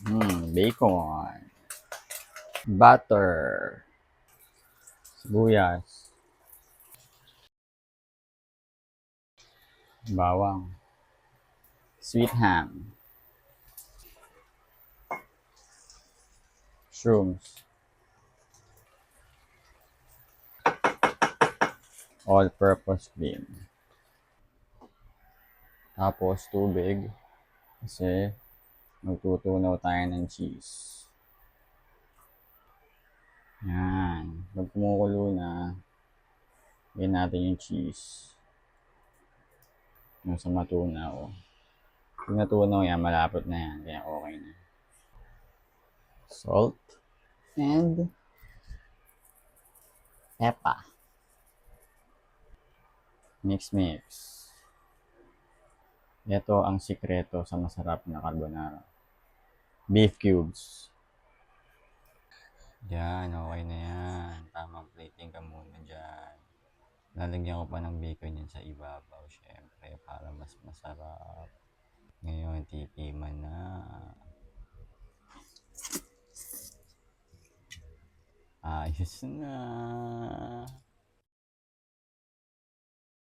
Bacon. Butter. Sibuyas. Bawang. Sweet ham. Shrooms. All-purpose cream. Tapos tubig. Kasi magtutunaw tayo ng cheese. Yan. Pag kumukulo na, lagyan natin yung cheese. Yung sa matunaw. Pag natunaw yan, malapot na yan. Kaya okay na. Salt. And pepper. Mix. Ito ang sikreto sa masarap na carbonara. Beef cubes. Yan, okay na yan. Tamang plating ka muna dyan. Lalagyan ko pa ng bacon yan sa ibabaw, syempre, para mas masarap. Ngayon, tikiman na. Ayos na.